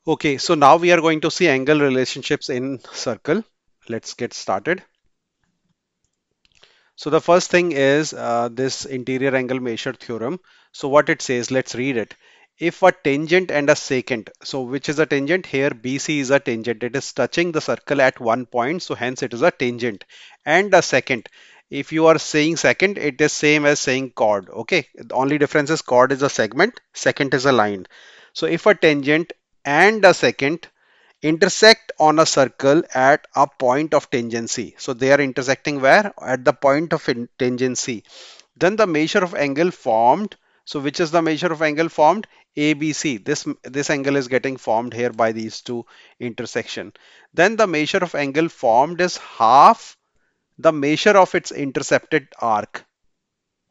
Okay, so now we are going to see angle relationships in circle. Let's get started. So the first thing is this interior angle measure theorem. So what it says, let's read it. If a tangent and a secant, so which is a tangent here, BC is a tangent. It is touching the circle at one point, so hence it is a tangent. And a secant, if you are saying secant, it is same as saying chord. Okay, the only difference is chord is a segment, secant is a line. So if a tangent and a secant intersect on a circle at a point of tangency. So they are intersecting where? At the point of tangency. Then the measure of angle formed. So which is the measure of angle formed? ABC. This angle is getting formed here by these two intersection. Then the measure of angle formed is half the measure of its intercepted arc.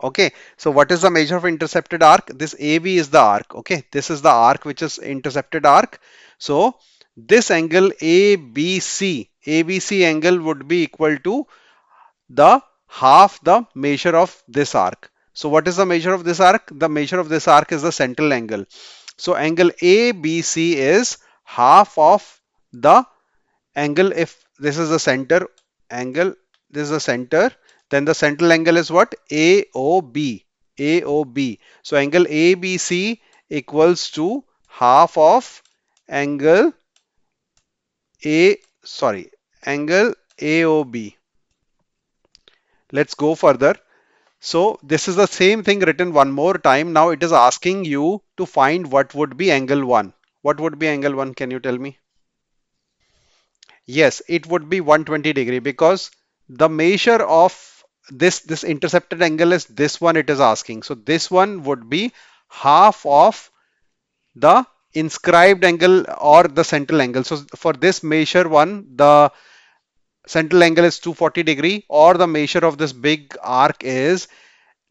Okay, so what is the measure of intercepted arc? This AB is the arc. Okay, this is the arc which is intercepted arc. So this angle ABC angle would be equal to the half the measure of this arc. So what is the measure of this arc? The measure of this arc is the central angle. So angle ABC is half of the angle. If this is the center angle, this is the center, then the central angle is what? AOB. So angle ABC equals to half of angle A, sorry, angle AOB. Let's go further. So this is the same thing written one more time. Now it is asking you to find what would be angle 1. What would be angle 1? Can you tell me? Yes, it would be 120 degree because the measure of this intercepted angle is this one it is asking. So this one would be half of the inscribed angle or the central angle. So for this measure one, the central angle is 240 degree or the measure of this big arc is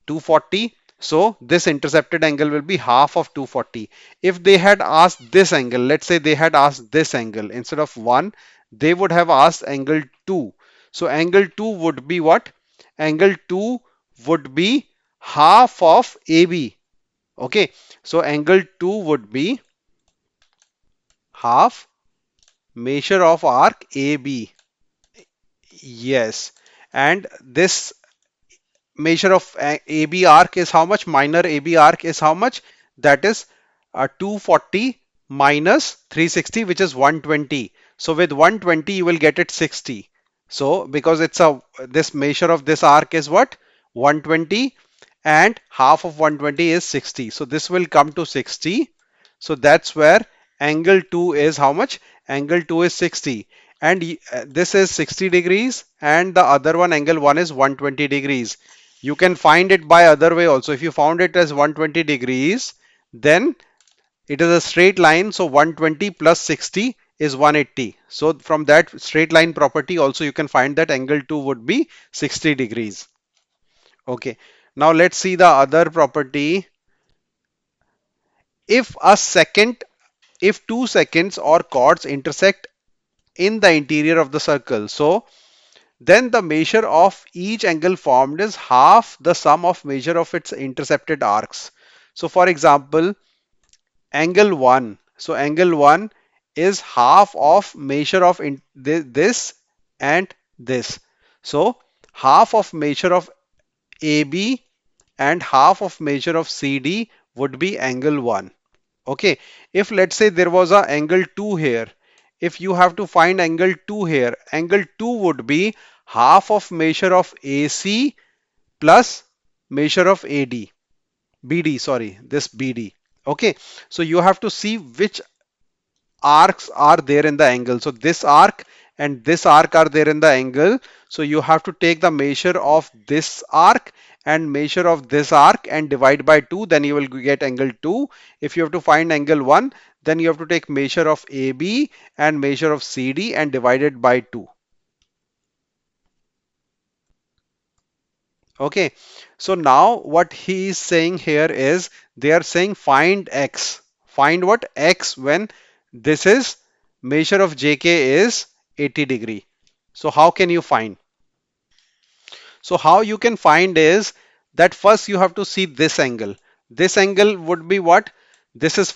240. So this intercepted angle will be half of 240. If they had asked this angle, let's say they had asked this angle instead of 1, they would have asked angle 2. So angle 2 would be what? Angle 2 would be half of AB. Okay, so angle 2 would be half measure of arc AB. Yes, and this measure of AB arc is how much? Minor AB arc is how much? That is 240 minus 360, which is 120. So with 120, you will get it 60. So because it's a this measure of this arc is what? 120 and half of 120 is 60. So this will come to 60. So that's where angle 2 is how much? Angle 2 is 60. And this is 60 degrees and the other one angle 1 is 120 degrees. You can find it by other way also. If you found it as 120 degrees, then it is a straight line. So 120 plus 60 is 180. So from that straight line property also you can find that angle 2 would be 60 degrees. Okay. Now let's see the other property. If a secant, if two seconds or chords intersect in the interior of the circle, so then the measure of each angle formed is half the sum of measure of its intercepted arcs. So for example, angle 1. So angle 1 is half of measure of this and this. So half of measure of AB and half of measure of CD would be angle 1. Okay, if let's say there was a angle 2 here, if you have to find angle 2 here, angle 2 would be half of measure of AC plus measure of AD. BD, sorry, this BD. Okay, so you have to see which arcs are there in the angle. So this arc and this arc are there in the angle. So you have to take the measure of this arc and measure of this arc and divide by 2, then you will get angle 2. If you have to find angle 1, then you have to take measure of AB and measure of CD and divide it by 2. Okay, so now what he is saying here is they are saying find x. Find what? X when this is measure of JK is 80 degree. So how can you find? So how you can find is that first you have to see this angle. This angle would be what? This is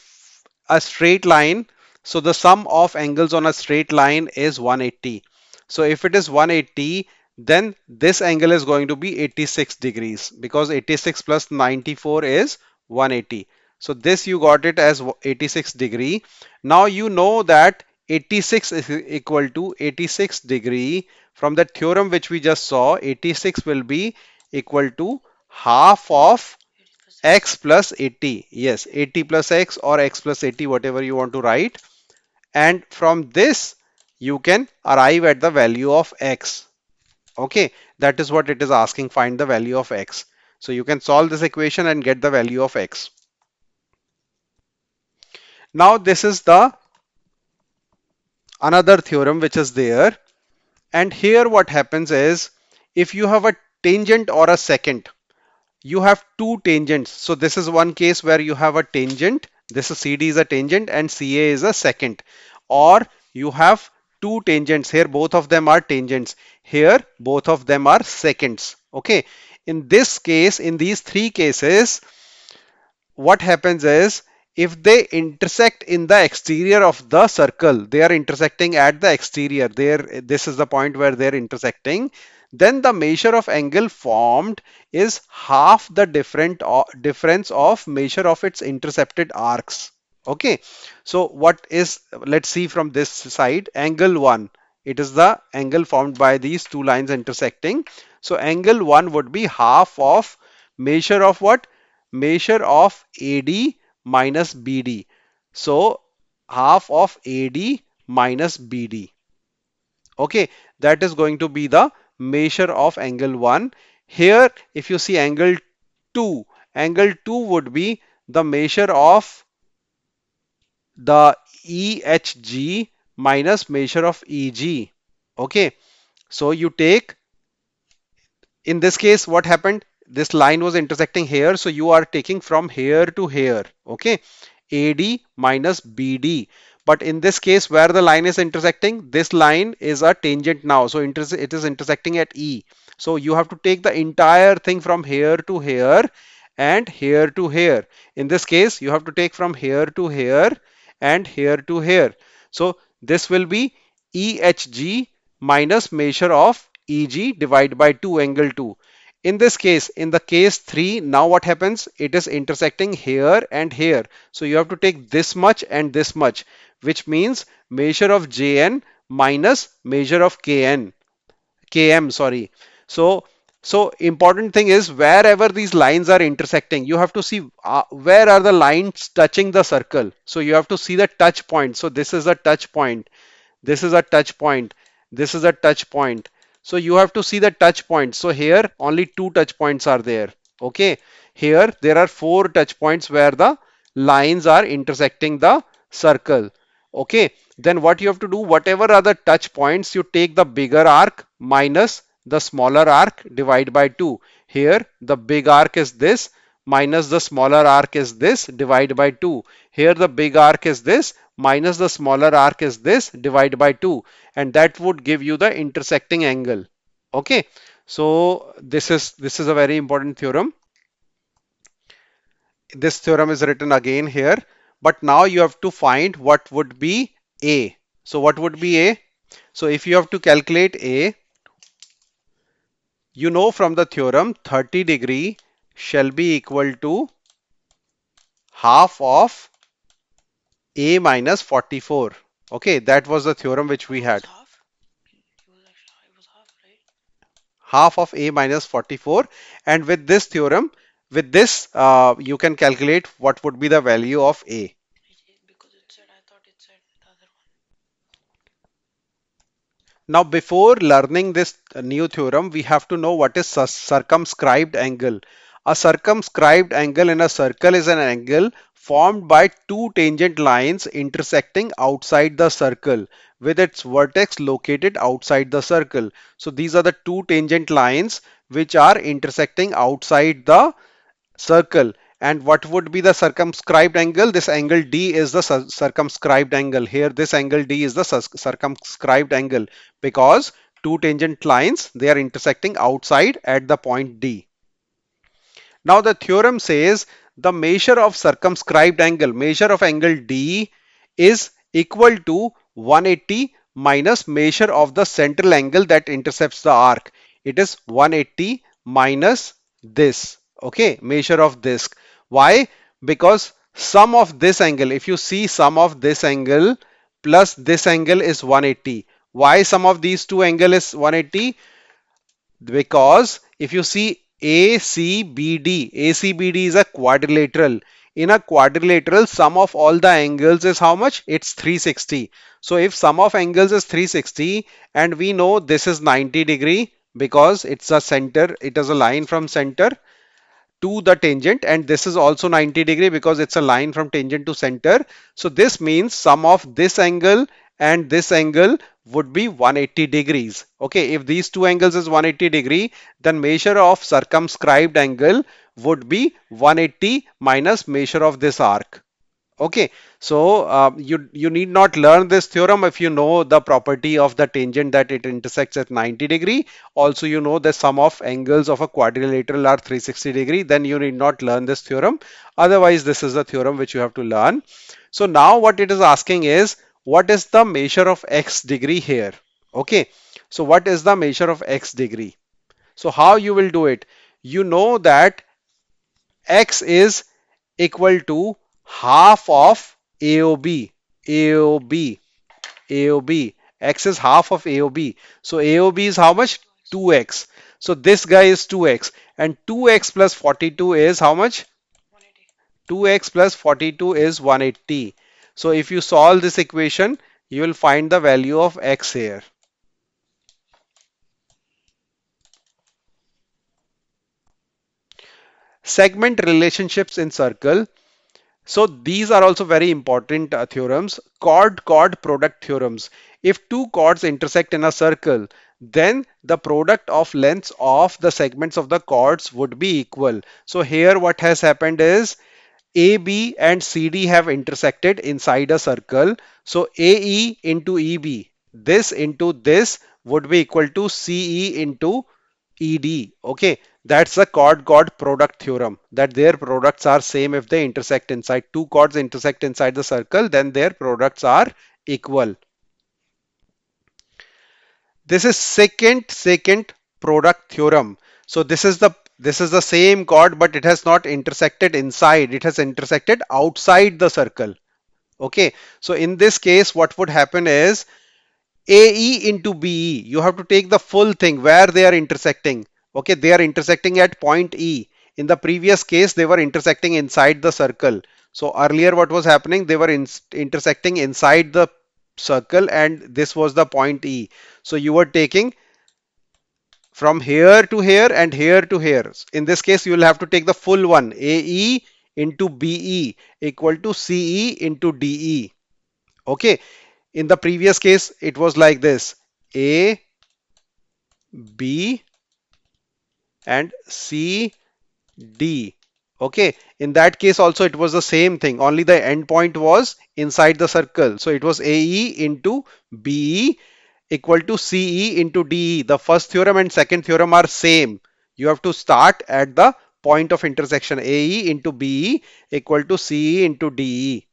a straight line. So the sum of angles on a straight line is 180. So if it is 180, then this angle is going to be 86 degrees because 86 plus 94 is 180. So this you got it as 86 degree. Now you know that 86 is equal to 86 degree. From the theorem which we just saw, 86 will be equal to half of x plus 80. Yes, 80 plus x or x plus 80, whatever you want to write. And from this, you can arrive at the value of x. Okay, that is what it is asking. Find the value of x. So you can solve this equation and get the value of x. Now this is the another theorem which is there. And here what happens is if you have a tangent or a secant, you have two tangents. So this is one case where you have a tangent. This is CD is a tangent and CA is a secant. Or you have two tangents. Here both of them are tangents. Here both of them are secants. Okay. In this case, in these three cases, what happens is if they intersect in the exterior of the circle, they are intersecting at the exterior there, this is the point where they're intersecting, then the measure of angle formed is half the difference of measure of its intercepted arcs. Okay, so what is, let's see from this side, angle 1, it is the angle formed by these two lines intersecting. So angle 1 would be half of measure of what, measure of AD minus BD. So half of AD minus BD. Okay, that is going to be the measure of angle 1. Here, if you see 2, angle 2 would be the measure of the EHG minus measure of EG. Okay, so you take, in this case, what happened? This line was intersecting here, so you are taking from here to here. Okay, AD minus BD. But in this case, where the line is intersecting, this line is a tangent now, so it is intersecting at E. So you have to take the entire thing from here to here and here to here. In this case, you have to take from here to here and here to here. So this will be EHG minus measure of EG divided by 2 angle 2. In this case, in the case 3, now what happens? It is intersecting here and here. So you have to take this much and this much, which means measure of JN minus measure of KM, sorry. So, so important thing is wherever these lines are intersecting, you have to see where are the lines touching the circle. So you have to see the touch point. So this is a touch point. This is a touch point. This is a touch point. So you have to see the touch points. So here only two touch points are there. Okay. Here there are four touch points where the lines are intersecting the circle. Okay. Then what you have to do, whatever are the touch points, you take the bigger arc minus the smaller arc, divide by 2. Here the big arc is this minus the smaller arc is this, divide by 2. Here the big arc is this minus the smaller arc is this, divide by 2, and that would give you the intersecting angle. Okay, so this is a very important theorem. This theorem is written again here, but now you have to find what would be A. So what would be A? So if you have to calculate A, you know from the theorem 30 degree shall be equal to half of A minus 44. Okay, that was the theorem which we had. Half of A minus 44. And with this theorem, with this, you can calculate what would be the value of A. Now, before learning this new theorem, we have to know what is circumscribed angle. A circumscribed angle in a circle is an angle formed by two tangent lines intersecting outside the circle with its vertex located outside the circle. So these are the two tangent lines which are intersecting outside the circle. And what would be the circumscribed angle? This angle D is the circumscribed angle. Here this angle D is the circumscribed angle because two tangent lines, they are intersecting outside at the point D. Now the theorem says the measure of circumscribed angle, measure of angle D is equal to 180 minus measure of the central angle that intercepts the arc. It is 180 minus this. Okay, measure of this. Why? Because sum of this angle, if you see sum of this angle plus this angle is 180. Why sum of these two angle is 180? Because if you see ACBD, ACBD is a quadrilateral. In a quadrilateral, sum of all the angles is how much? It's 360. So if sum of angles is 360 and we know this is 90 degree because it's a center, it is a line from center to the tangent, and this is also 90 degree because it's a line from tangent to center. So this means sum of this angle and this angle would be 180 degrees. Okay, if these two angles is 180 degree, then measure of circumscribed angle would be 180 minus measure of this arc. Okay, so you need not learn this theorem if you know the property of the tangent that it intersects at 90 degree. Also, you know the sum of angles of a quadrilateral are 360 degree. Then you need not learn this theorem. Otherwise, this is the theorem which you have to learn. So now what it is asking is, what is the measure of x degree here? Okay, so what is the measure of x degree? So how you will do it? You know that x is equal to half of AOB. AOB. AOB. X is half of AOB. So AOB is how much? 2x. So this guy is 2x. And 2x plus 42 is how much? 2x plus 42 is 180. So if you solve this equation, you will find the value of x here. Segment relationships in circle. So these are also very important theorems, chord product theorems. If two chords intersect in a circle, then the product of lengths of the segments of the chords would be equal. So here what has happened is AB and CD have intersected inside a circle. So AE into EB, this into this would be equal to CE into ED. Okay, that's the chord product theorem, that their products are same if they intersect inside. Two chords intersect inside the circle, then their products are equal. This is second product theorem. So this is the same chord, but it has not intersected inside. It has intersected outside the circle. Okay. So in this case, what would happen is AE into BE. You have to take the full thing where they are intersecting. Okay, they are intersecting at point E. In the previous case, they were intersecting inside the circle. So earlier, what was happening? They were intersecting inside the circle, and this was the point E. So you were taking from here to here and here to here. In this case, you will have to take the full one. AE into BE equal to CE into DE. Okay. In the previous case, it was like this. A, B, and C, D. Okay. In that case also it was the same thing. Only the endpoint was inside the circle. So it was AE into BE equal to CE into DE. The first theorem and second theorem are same. You have to start at the point of intersection. AE into BE equal to CE into DE.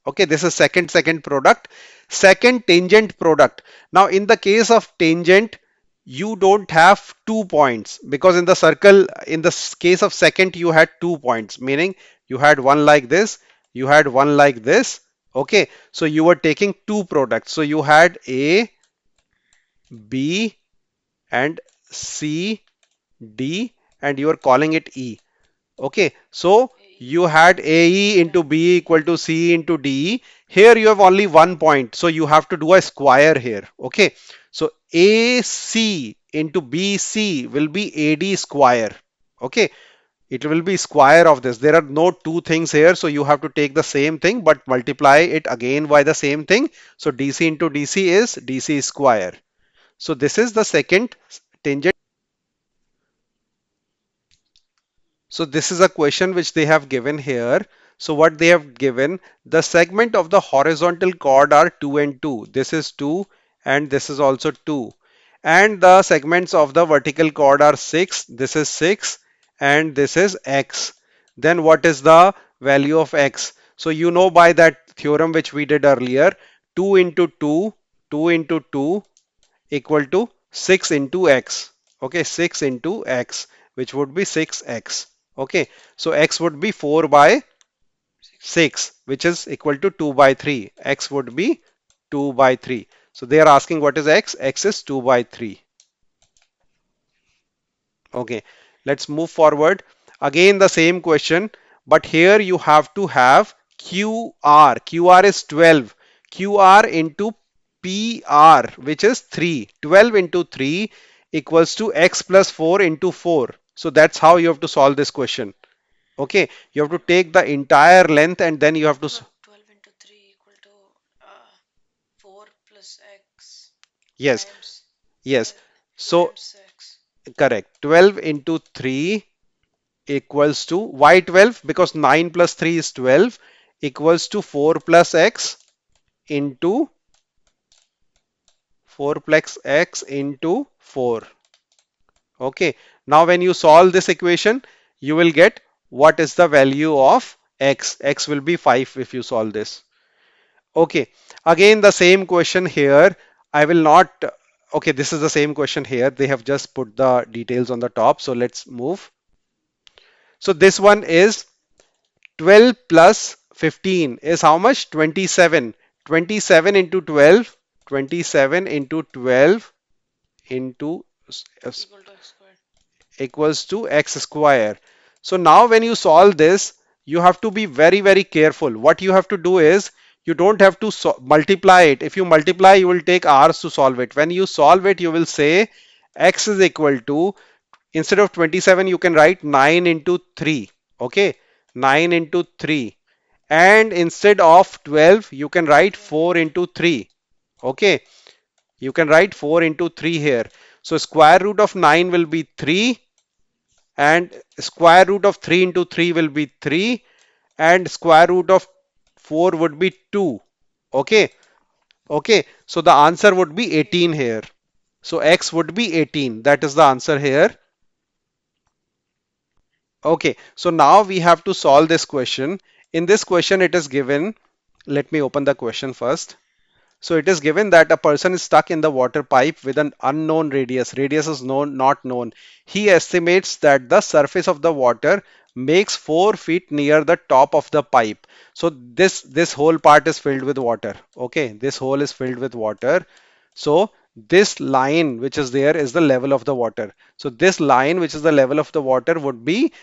Okay, this is second product. Second tangent product. Now in the case of tangent, you don't have 2 points, because in the circle, in the case of second, you had 2 points, meaning you had one like this, you had one like this. Okay, so you were taking two products. So you had A, B, and C, D, and you are calling it E. Okay, so you had AE into B equal to C into DE. Here you have only 1 point, so you have to do a square here. Okay, so AC into BC will be AD square. Okay, it will be square of this. There are no two things here, so you have to take the same thing but multiply it again by the same thing. So DC into DC is DC square. So this is the second tangent. So this is a question which they have given here. So what they have given, the segment of the horizontal chord are 2 and 2. This is 2 and this is also 2. And the segments of the vertical chord are 6. This is 6 and this is x. Then what is the value of x? So you know by that theorem which we did earlier, 2 into 2, 2 into 2 equal to 6 into x. Okay, 6 into x, which would be 6x. Okay, so x would be 4 by 6, which is equal to 2 by 3. X would be 2 by 3. So they are asking what is x? X is 2 by 3. Okay, let's move forward. Again, the same question, but here you have to have QR. QR is 12. QR into PR, which is 3. 12 into 3 equals to x plus 4 into 4. So that's how you have to solve this question. Okay, you have to take the entire length and then you have to. So 12 into 3 equal to 4 plus x Yes, times yes. 12 So times x. correct. 12 into 3 equals to why 12? Because 9 plus 3 is 12 equals to 4 plus x into 4 plus x into 4. Okay. Now when you solve this equation, you will get what is the value of x. X will be 5 if you solve this. Okay. Again, the same question here. I will not. Okay, this is the same question here. They have just put the details on the top. So let's move. So this one is 12 plus 15 is how much? 27. 27 into 12. 27 into 12 into Equal to x squared. equals to x square. So now when you solve this, you have to be very, very careful. What you have to do is you don't have to multiply it. If you multiply, you will take hours to solve it. When you solve it, you will say x is equal to, instead of 27, you can write 9 into 3. Okay, 9 into 3. And instead of 12, you can write 4 4 into into 3. Okay, you can write 4 into 3 here. So square root of 9 will be 3 and square root of 3 into 3 will be 3 and square root of 4 would be 2. Okay, okay. So the answer would be 18 18. here. So x would be 18. That is the answer here. Okay, so now we have to solve this question. In this question, it is given, let me open the question first. So it is given that a person is stuck in the water pipe with an unknown radius. Radius is known, not known. He estimates that the surface of the water makes 4 feet near the top of the pipe. So this whole part is filled with water. Okay, this hole is filled with water. So this line which is there is the level of the water. So this line which is the level of the water would be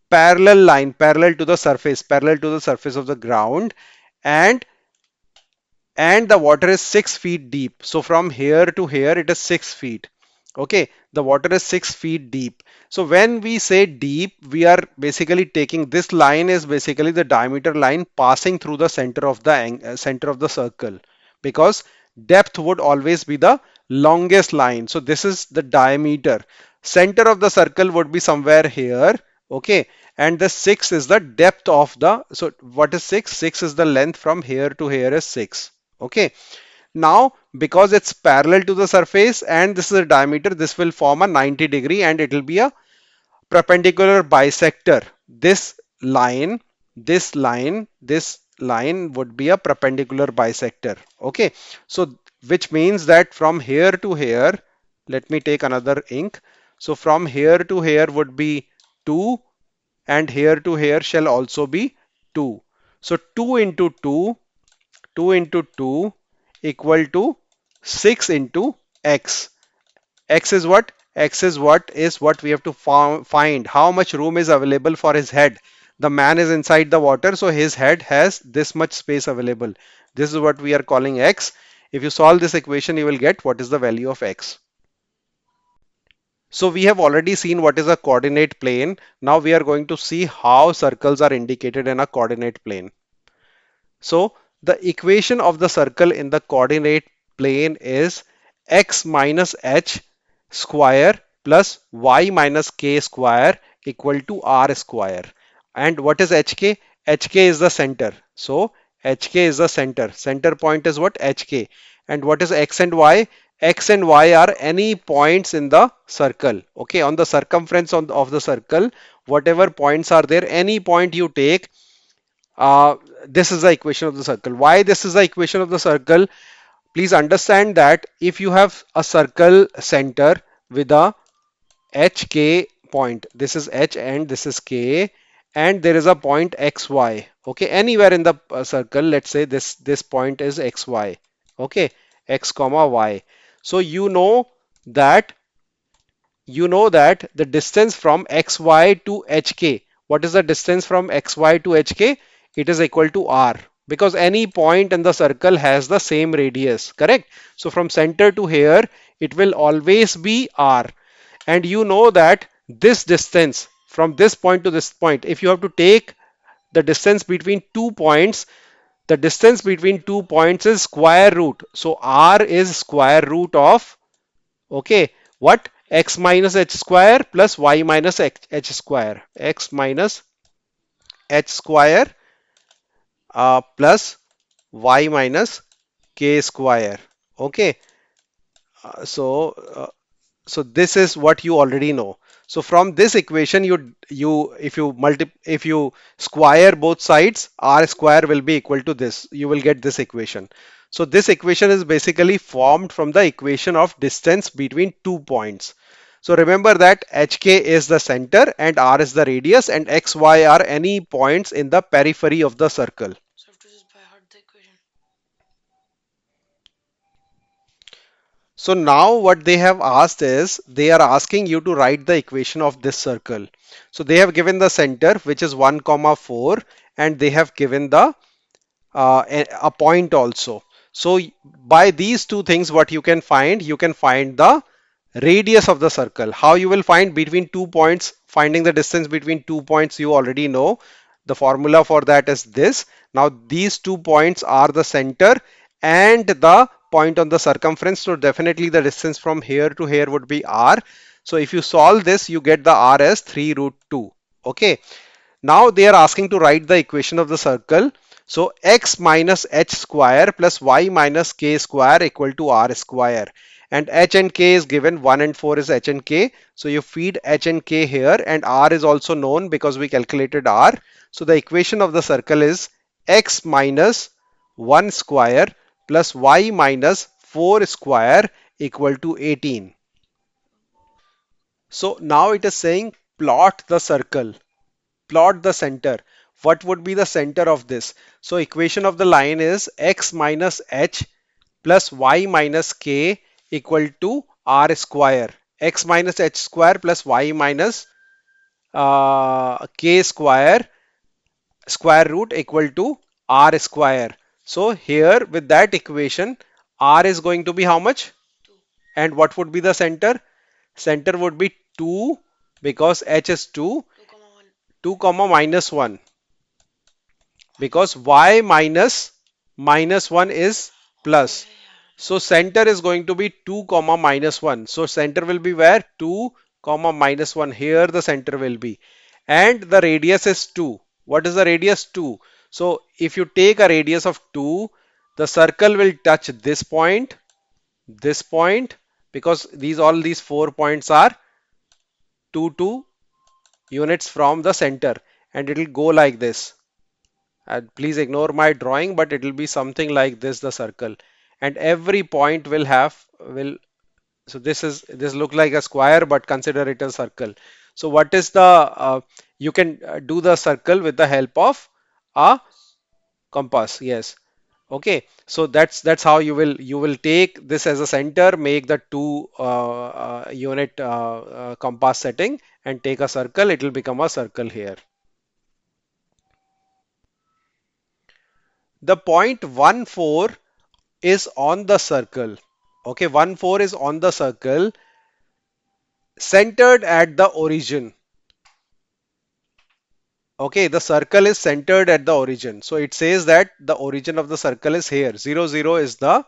parallel line, parallel to the surface of the ground, and the water is 6 feet deep. So from here to here it is 6 feet. Okay, the water is 6 feet deep. So when we say deep, we are basically taking this line is basically the diameter line passing through the center of the center of the circle, because depth would always be the longest line. So this is the diameter. Center of the circle would be somewhere here. Okay, and the 6 is the depth of the, so what is 6? 6 is the length from here to here is 6. Okay, now because it's parallel to the surface and this is a diameter, this will form a 90-degree and it will be a perpendicular bisector. This line would be a perpendicular bisector. Okay, so which means that from here to here, let me take another ink. So from here to here would be 2 and here to here shall also be 2. So 2 into 2, 2 into 2 equal to 6 into x. X is what? X is what we have to find. How much room is available for his head? The man is inside the water, so his head has this much space available. This is what we are calling x. If you solve this equation, you will get what is the value of x. So we have already seen what is a coordinate plane. Now we are going to see how circles are indicated in a coordinate plane. So the equation of the circle in the coordinate plane is x minus h square plus y minus k square equal to r square. And what is hk? Hk is the center. So hk is the center. Center point is what? Hk. And what is x and y? X and y are any points in the circle. Okay, on the circumference of the circle, whatever points are there, any point you take, uh, this is the equation of the circle. Why this is the equation of the circle? Please understand that if you have a circle center with a HK point, this is H and this is K, and there is a point XY. Okay, anywhere in the circle, let's say this point is XY. Okay, X comma Y. So that that the distance from xy to hk, what is the distance from xy to hk? It is equal to r, because any point in the circle has the same radius, correct? So from center to here it will always be r. And you know that this distance from this point to this point, if you have to take the distance between 2 points, the distance between 2 points is square root. So r is square root of, okay, what? X minus h square plus y minus h square. X minus h square plus y minus k square. Okay. Uh, so uh, so this is what you already know. So from this equation, you if you square both sides, r square will be equal to this. You will get this equation. So this equation is basically formed from the equation of distance between 2 points. So remember that hk is the center and r is the radius, and x, y are any points in the periphery of the circle. So I have to just by heart the equation. So now what they have asked is, they are asking you to write the equation of this circle. So they have given the center, which is 1 comma 4, and they have given the a point also. So by these two things, what you can find the radius of the circle. How you will find between 2 points? Finding the distance between 2 points, you already know. The formula for that is this. Now these 2 points are the center and the point on the circumference. So definitely the distance from here to here would be r. So if you solve this, you get the r as 3 root 2. Okay. Now they are asking to write the equation of the circle. So x minus h square plus y minus k square equal to r square. And h and k is given, 1 and 4 is h and k. So you feed h and k here, and r is also known because we calculated r. So the equation of the circle is x minus 1 square plus y minus 4 square equal to 18. So now it is saying plot the circle. Plot the center. What would be the center of this? So equation of the line is x minus h plus y minus k equal to r square. X minus h square plus y minus k square square root equal to r square. So here with that equation, r is going to be how much? 2. And what would be the center? Center would be 2, because h is 2, 2 comma 1. 2 comma minus 1, because y minus minus 1 is Oh plus. yeah, yeah. So center is going to be 2 comma minus 1. So center will be where? 2 comma minus 1. Here the center will be. And the radius is 2. What is the radius? 2. So if you take a radius of 2, the circle will touch this point, because all these 4 points are 2 units from the center, and it will go like this. And please ignore my drawing, but it will be something like this, the circle. And every point will have will so this look like a square, but consider it a circle. So what is the you can do the circle with the help of a Compass. compass. Yes. Okay, so that's how you will take this as a center, make the two unit compass setting, and take a circle. It will become a circle here. The point 1 4 is on the circle. Okay, 1 4 is on the circle, centered at the origin. Okay, the circle is centered at the origin. So it says that the origin of the circle is here. 0 0 is the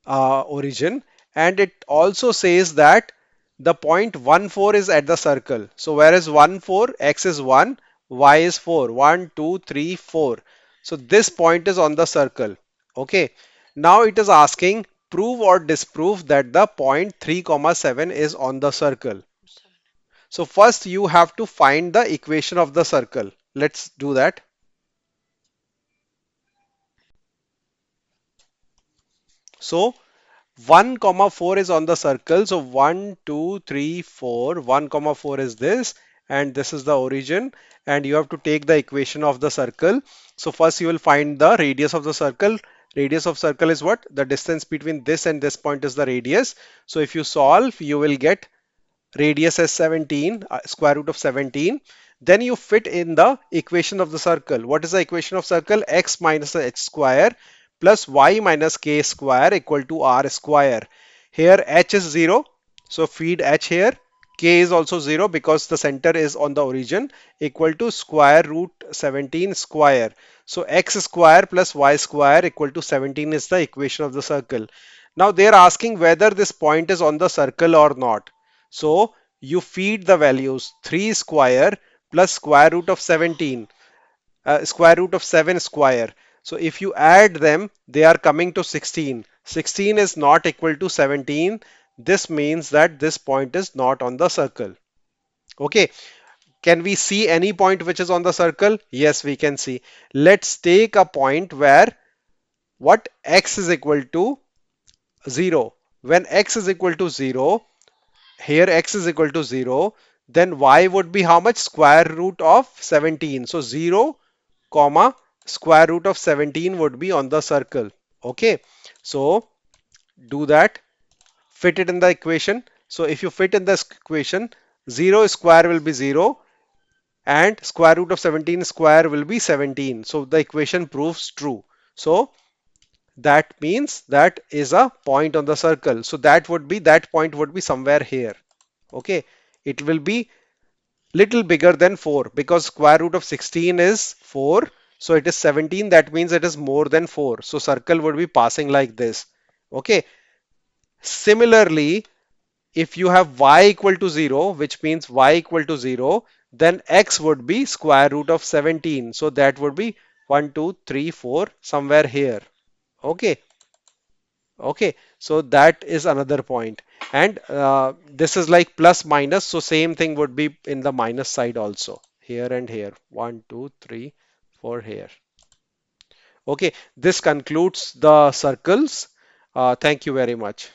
origin. And it also says that the point 1 4 is at the circle. So whereas 1 4, x is 1, y is 4. 1 2 3 4. So this point is on the circle. Okay. Now it is asking, prove or disprove that the point 3 comma 7 is on the circle. 7. So first you have to find the equation of the circle. Let's do that. So 1 comma 4 is on the circle. So 1, 2, 3, 4. 1 comma 4 is this, and this is the origin. And you have to take the equation of the circle. So first you will find the radius of the circle. Radius of circle is what? The distance between this and this point is the radius. So if you solve, you will get radius as 17, square root of 17. Then you fit in the equation of the circle. What is the equation of circle? X minus h square plus y minus k square equal to r square. Here h is 0, so feed h here. K is also 0 because the center is on the origin, equal to square root 17 square. So x square plus y square equal to 17 is the equation of the circle. Now they are asking whether this point is on the circle or not. So you feed the values 3 square plus square root of 17, square root of 7 square. So if you add them, they are coming to 16. 16 is not equal to 17. This means that this point is not on the circle. Okay. Can we see any point which is on the circle? Yes, we can see. Let's take a point where what x is equal to 0. When x is equal to 0, here x is equal to 0, then y would be how much? Square root of 17. So 0 comma square root of 17 would be on the circle. Okay, so do that, fit it in the equation. So if you fit in this equation, 0 square will be 0 and square root of 17 square will be 17. So the equation proves true. So that means that is a point on the circle. So that point would be somewhere here. Okay, it will be little bigger than 4 because square root of 16 is 4. So it is 17. That means it is more than 4. So circle would be passing like this. Okay. Similarly, if you have y equal to 0, which means y equal to 0, then x would be square root of 17. So that would be 1, 2, 3, 4, somewhere here. Okay. Okay, so that is another point. And this is like plus minus, so same thing would be in the minus side also. Here and here. 1, 2, 3, 4 here. Okay, this concludes the circles. Thank you very much.